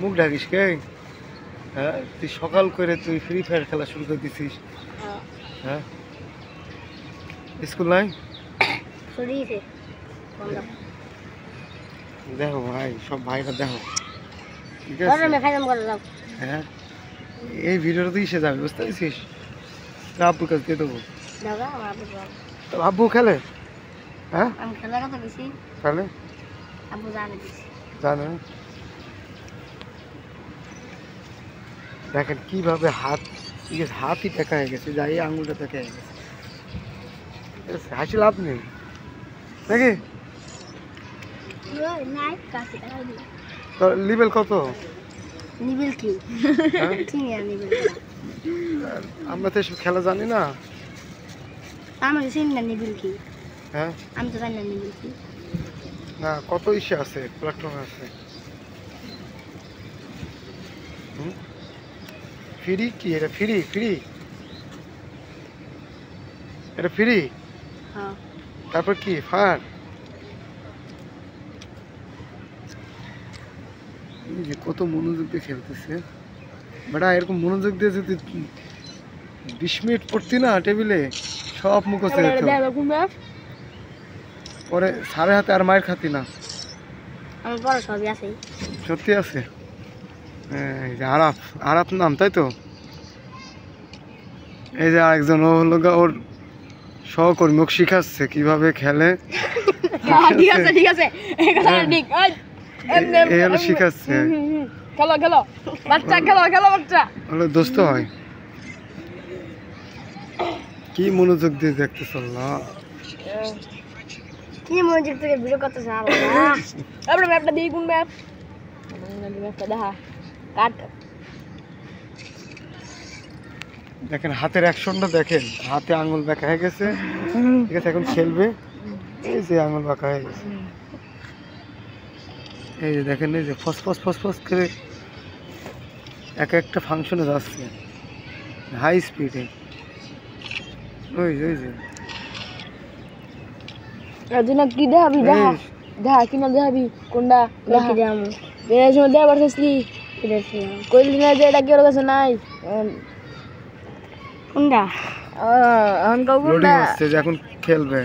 মুখ ঢাকিস কে? হ্যাঁ, তুই সকাল করে তুই ফ্রি ফায়ার খেলা শুরু করে দিছিস। হ্যাঁ, স্কুল নাই? দেখো ভাই, সব ভাইরা দেখো, ঠিক আছে? হ্যাঁ, এই ভিডিওটা তুই সে যাবে, বুঝতে পারছিস? আব্বুর কাছে দিয়ে দেবো। আব্বু খেলে? হ্যাঁ, খেলে, জানে। দেখেন কিভাবে হাত, ঠিক আছে, হাতই টাকা হয়ে গেছে, যাই আঙুলটা টাকা হয়ে গেছে। ঠিক আছে, হাসি লাভ নেই নাকি? তোর লেভেল কত? আমরা তো এসব খেলা জানি না। হ্যাঁ, আমি তো জানি না, কত ইসে আছে, প্ল্যাটফর্ম আছে। ফ্রি কি এটা? ফ্রি ফ্রি এটা ফ্রি? তারপর কি ফায়ার? কত মনোযোগ দিয়ে খেলতেছে বেটা। এরকম মনোযোগ দিয়ে যদি 20 মিনিট পড়তি না টেবিলে, সব মুখস্থ হয়ে যেত। পরে সাড়ে হাতে আর মায়ের খাতি না। সত্যি আছে। এই যে আরাফ, আরাফ নাম, তাই তো? এই যে আরেকজন, ও হলো ওর সহকর্মী, ওকে শিখাচ্ছে কিভাবে খেলে। শিখাচ্ছে, হলো দোস্ত হয়। কি মনোযোগ দিয়ে দেখতেছ না? কি মনোযোগ থেকে ভিডিও করতেছ? আমরা ম্যাপটা দিই, কোন ম্যাপ? ম্যাপটা দেখা কাট। দেখেন হাতের অ্যাকশনটা দেখেন, হাতে আঙুল বাঁকা হয়ে গেছে, ঠিক আছে? এখন খেলবে, এই যে আঙুল বাঁকা হয়ে গেছে, এই যে দেখেন, এই যে ফসফস ফসফস করে এক একটা ফাংশনে যাচ্ছে হাই স্পিডে। ওই যে কি দেখাবি? দেখা কিনা দেখাবি কোনটা? দেওয়া পারছিস কইলি না যে এটা কি ওর কাছে নাই? কোনটা? এখন খেলবে।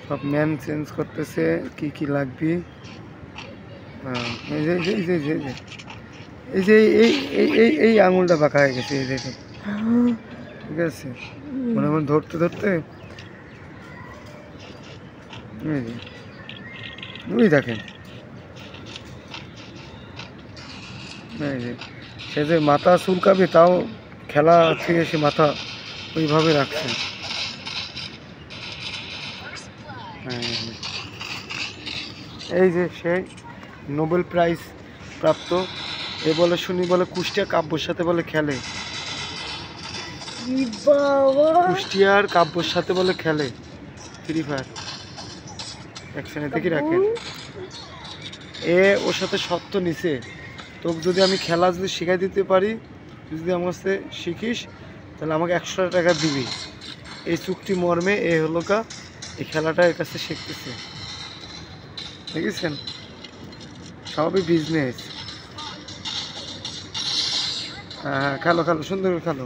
সব ম্যান চেঞ্জ করতেছে, কি কি লাগবে। এই যে এই যে এই আঙুলটা বাঁকা হয়ে গেছে, এই দেখে, ঠিক আছে? মনে মনে ধরতে ধরতে ওই দেখেন, এই যে সে যে মাথা চুলকাবে, তাও খেলা থেকে সে মাথা ওইভাবে রাখছে। এই যে সে নোবেল প্রাইজ প্রাপ্ত, এ বলে শুনি বলে কুষ্টিয়া কাব্যর সাথে বলে খেলে। কুষ্টিয়ার কাব্যর সাথে বলে খেলে ফ্রি ফায়ার। এক শ্রেণীতে কি রাখেন, এ ওর সাথে সত্য নিছে। তোকে যদি আমি খেলা যদি শিখাই দিতে পারি, যদি আমার কাছে শিখিস, তাহলে আমাকে 100 টাকা দিবি। এই চুক্তি মর্মে এ হলো এই খেলাটা এর কাছে শিখতেছে, দেখেছেন? সবই বিজনেস। হ্যাঁ, খেলো খেলো, সুন্দর খেলো।